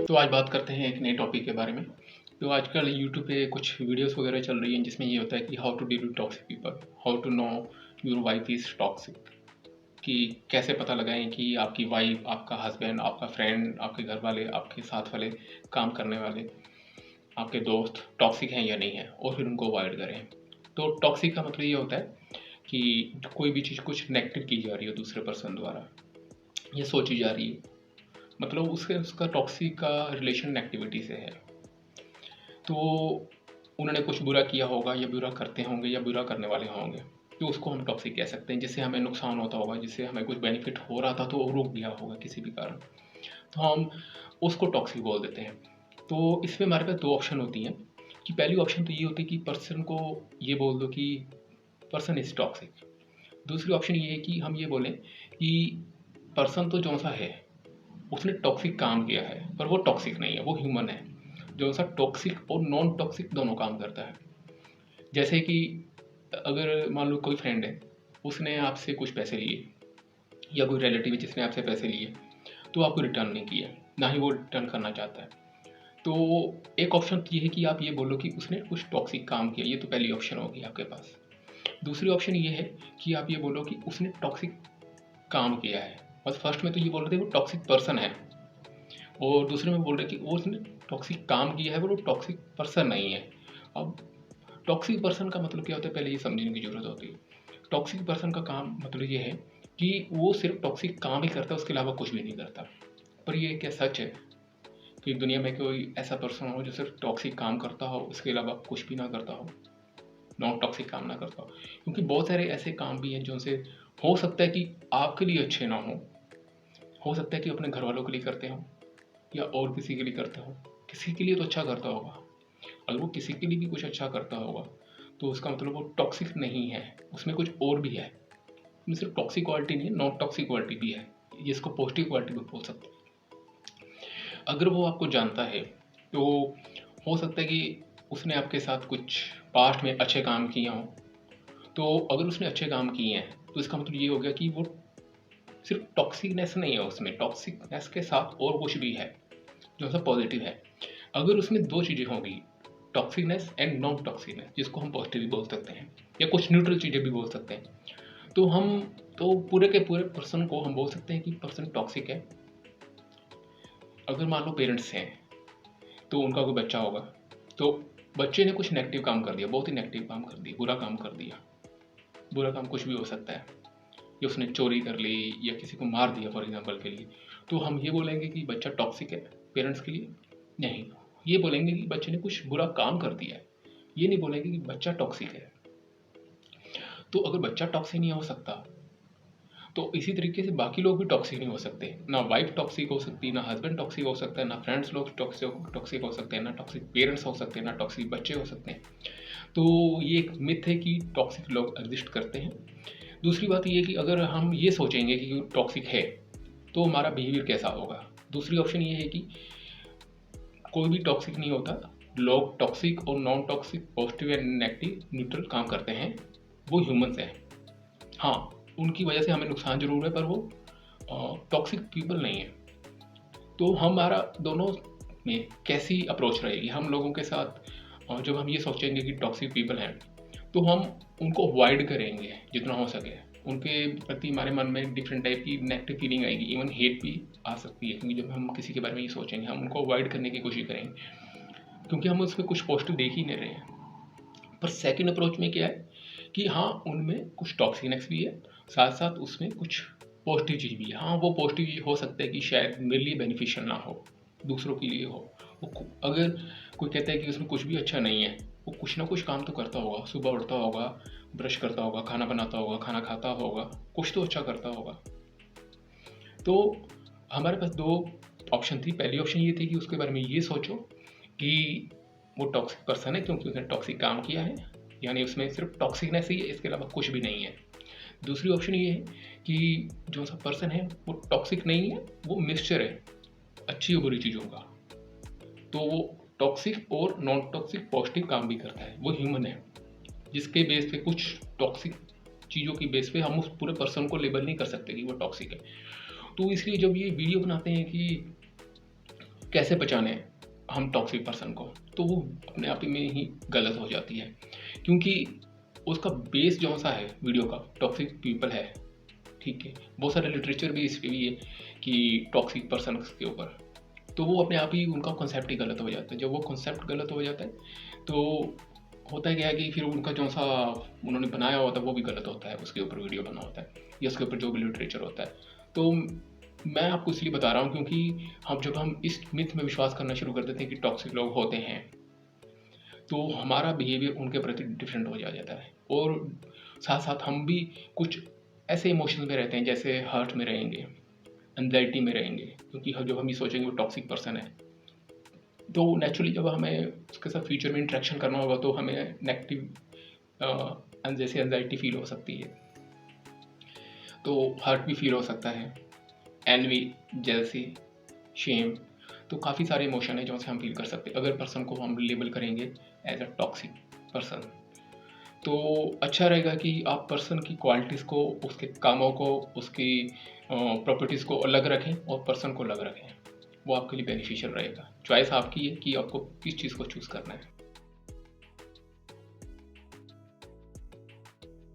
तो आज बात करते हैं एक नए टॉपिक के बारे में। तो आजकल यूट्यूब पे कुछ वीडियोस वगैरह चल रही हैं जिसमें ये होता है कि how to deal with toxic people, how to know your wife is toxic, कि कैसे पता लगाएं कि आपकी वाइफ, आपका हस्बैंड, आपका फ्रेंड, आपके घर वाले, आपके साथ वाले, काम करने वाले, आपके दोस्त टॉक्सिक हैं या नहीं हैं, और फिर उनको अवॉइड करें। तो टॉक्सिक का मतलब ये होता है कि कोई भी चीज़ कुछ नेगेटिव की जा रही हो दूसरे पर्सन द्वारा या सोची जा रही है, मतलब उसका टॉक्सिक का रिलेशन नेगेटिविटी से है। तो उन्होंने कुछ बुरा किया होगा या बुरा करते होंगे या बुरा करने वाले होंगे, तो उसको हम टॉक्सिक कह सकते हैं। जिससे हमें नुकसान होता होगा, जिससे हमें कुछ बेनिफिट हो रहा था तो वो रुक गया होगा किसी भी कारण, तो हम उसको टॉक्सिक बोल देते हैं। तो इसमें हमारे पास दो ऑप्शन होती हैं। कि पहली ऑप्शन तो ये होती है कि पर्सन को ये बोल दो कि पर्सन इज़ टॉक्सिक। दूसरी ऑप्शन ये है कि हम ये बोलें कि पर्सन तो जो सा है उसने टॉक्सिक काम किया है, पर वो टॉक्सिक नहीं है, वो ह्यूमन है। जो सा टॉक्सिक और नॉन टॉक्सिक दोनों काम करता है। जैसे कि अगर मान लो कोई फ्रेंड है, उसने आपसे कुछ पैसे लिए, या कोई रिलेटिव है जिसने आपसे पैसे लिए, तो आपको रिटर्न नहीं किया, ना ही वो रिटर्न करना चाहता है। तो एक ऑप्शन तो ये है कि आप ये बोलो कि उसने कुछ टॉक्सिक काम किया, ये तो पहली ऑप्शन होगी आपके पास। दूसरी ऑप्शन ये है कि आप ये बोलो कि उसने टॉक्सिक काम किया है। बस फर्स्ट में तो ये बोल रहे थे वो टॉक्सिक पर्सन है, और दूसरे में बोल रहे कि वो उसने टॉक्सिक काम किया है, वो टॉक्सिक पर्सन नहीं है। अब टॉक्सिक पर्सन का मतलब क्या होता है, पहले ये समझने की ज़रूरत होती है। टॉक्सिक पर्सन का काम मतलब ये है कि वो सिर्फ टॉक्सिक काम ही करता है, उसके अलावा कुछ भी नहीं करता। पर ये क्या सच है कि दुनिया में कोई ऐसा पर्सन हो जो सिर्फ टॉक्सिक काम करता हो, इसके अलावा कुछ भी ना करता हो, नॉन टॉक्सिक काम ना करता हो? क्योंकि बहुत सारे ऐसे काम भी हैं जो से हो सकता है कि आपके लिए अच्छे ना हो सकता है कि अपने घर वालों के लिए करते हो या और किसी के लिए करते हो। किसी के लिए तो अच्छा करता होगा। अगर वो किसी के लिए भी कुछ अच्छा करता होगा तो उसका मतलब वो टॉक्सिक नहीं है, उसमें कुछ और भी है। उसमें सिर्फ टॉक्सिक क्वालिटी नहीं है, नॉन टॉक्सिक क्वालिटी भी है, जिसको पॉजिटिव क्वालिटी भी बोल सकते हैं। अगर वो आपको जानता है तो हो सकता है कि उसने आपके साथ कुछ पास्ट में अच्छे काम किए हों। तो अगर उसने अच्छे काम किए हैं तो इसका मतलब ये हो गया कि वो सिर्फ टॉक्सिकनेस नहीं है, उसमें टॉक्सिकनेस के साथ और कुछ भी है जो सा पॉजिटिव है। अगर उसमें दो चीज़ें होंगी, टॉक्सिकनेस एंड नॉन टॉक्सिकनेस, जिसको हम पॉजिटिव भी बोल सकते हैं या कुछ न्यूट्रल चीज़ें भी बोल सकते हैं, तो हम तो पूरे के पूरे पर्सन को हम बोल सकते हैं कि पर्सन टॉक्सिक है। अगर मान लो पेरेंट्स हैं तो उनका कोई बच्चा होगा, तो बच्चे ने कुछ नेगेटिव काम कर दिया, बहुत ही नेगेटिव काम कर दिया, बुरा काम कर दिया। बुरा काम कुछ भी हो सकता है, या उसने चोरी कर ली या किसी को मार दिया फॉर एग्जांपल के लिए, तो हम ये बोलेंगे कि बच्चा टॉक्सिक है पेरेंट्स के लिए? नहीं। ये बोलेंगे कि बच्चे ने कुछ बुरा काम कर दिया है, ये नहीं बोलेंगे कि बच्चा टॉक्सिक है। तो अगर बच्चा टॉक्सिक नहीं हो सकता तो इसी तरीके से बाकी लोग भी टॉक्सिक नहीं हो सकते। ना वाइफ टॉक्सिक हो सकती, ना हस्बैंड टॉक्सिक हो सकता है, ना फ्रेंड्स लोग टॉक्सिक हो सकते हैं, ना टॉक्सिक पेरेंट्स हो सकते हैं, ना टॉक्सिक बच्चे हो सकते हैं। तो ये एक मिथ है कि टॉक्सिक लोग एग्जिस्ट करते हैं। दूसरी बात ये है कि अगर हम ये सोचेंगे कि टॉक्सिक है तो हमारा बिहेवियर कैसा होगा। दूसरी ऑप्शन ये है कि कोई भी टॉक्सिक नहीं होता, लोग टॉक्सिक और non toxic, positive and negative, neutral काम करते हैं, वो ह्यूमंस हैं। हाँ, उनकी वजह से हमें नुकसान जरूर है, पर वो टॉक्सिक पीपल नहीं है। तो हमारा दोनों में कैसी अप्रोच रहेगी हम लोगों के साथ? जब हम ये सोचेंगे कि टॉक्सिक पीपल हैं तो हम उनको अवॉइड करेंगे जितना हो सके। उनके प्रति हमारे मन में डिफरेंट टाइप की नेगेटिव फीलिंग आएगी, इवन हेट भी आ सकती है, क्योंकि जब हम किसी के बारे में ये सोचेंगे हम उनको अवॉइड करने की कोशिश करेंगे, क्योंकि हम उसमें कुछ पॉजिटिव देख ही नहीं रहे हैं। पर सेकंड अप्रोच में क्या है कि हाँ, उनमें कुछ टॉक्सिकनेस भी है, साथ साथ उसमें कुछ पॉजिटिव चीज़ भी है। हाँ, वो पॉजिटिव चीज़ हो सकता है कि शायद मेरे लिए बेनिफिशियल ना हो, दूसरों के लिए हो। अगर कोई कहता है कि उसमें कुछ भी अच्छा नहीं है, वो कुछ ना कुछ काम तो करता होगा, सुबह उठता होगा, ब्रश करता होगा, खाना बनाता होगा, खाना खाता होगा, कुछ तो अच्छा करता होगा। तो हमारे पास दो ऑप्शन थी। पहली ऑप्शन ये थी कि उसके बारे में ये सोचो कि वो टॉक्सिक पर्सन है क्योंकि उसने टॉक्सिक काम किया है, यानी उसमें सिर्फ टॉक्सिकनेस ही है, इसके अलावा कुछ भी नहीं है। दूसरी ऑप्शन ये है कि जो सा पर्सन है वो टॉक्सिक नहीं है, वो मिक्सचर है अच्छी और बुरी चीज़ों का। तो वो टॉक्सिक और नॉन टॉक्सिक पॉजिटिव काम भी करता है, वो ह्यूमन है, जिसके बेस पे कुछ टॉक्सिक चीज़ों की बेस पे हम उस पूरे पर्सन को लेबल नहीं कर सकते कि वो टॉक्सिक है। तो इसलिए जब ये वीडियो बनाते हैं कि कैसे पहचाने हम टॉक्सिक पर्सन को, तो वो अपने आप ही में ही गलत हो जाती है, क्योंकि उसका बेस जो सा है वीडियो का टॉक्सिक पीपल है, ठीक है। बहुत सारे लिटरेचर भी इस पे भी है कि टॉक्सिक पर्सन के ऊपर, तो वो अपने आप ही उनका कॉन्सेप्ट ही गलत हो जाता है। जब वो कॉन्सेप्ट गलत हो जाता है तो होता क्या है कि फिर उनका जो सा उन्होंने बनाया होता है वो भी गलत होता है, उसके ऊपर वीडियो बना होता है या उसके ऊपर जो भी लिटरेचर होता है। तो मैं आपको इसलिए बता रहा हूँ क्योंकि जब हम इस मिथ में विश्वास करना शुरू कर देते हैं कि टॉक्सिक लोग होते हैं, तो हमारा बिहेवियर उनके प्रति डिफरेंट हो जाता है, और साथ साथ हम भी कुछ ऐसे इमोशंस में रहते हैं जैसे हर्ट में रहेंगे, एंजाइटी में रहेंगे, क्योंकि जब हम ये सोचेंगे वो टॉक्सिक पर्सन है, तो नेचुरली जब हमें उसके साथ फ्यूचर में इंटरेक्शन करना होगा तो हमें नेगेटिव जैसे एंजाइटी फील हो सकती है, तो हर्ट भी फील हो सकता है, एनवी, जेलसी, शेम, तो काफ़ी सारे इमोशन है जो से हम फील कर सकते हैं अगर पर्सन को हम लेबल करेंगे एज अ टॉक्सिक पर्सन। तो अच्छा रहेगा कि आप पर्सन की क्वालिटीज़ को, उसके कामों को, उसकी प्रॉपर्टीज़ को अलग रखें और पर्सन को अलग रखें, वो आपके लिए बेनिफिशियल रहेगा। चॉइस आपकी है कि आपको किस चीज़ को चूज़ करना है।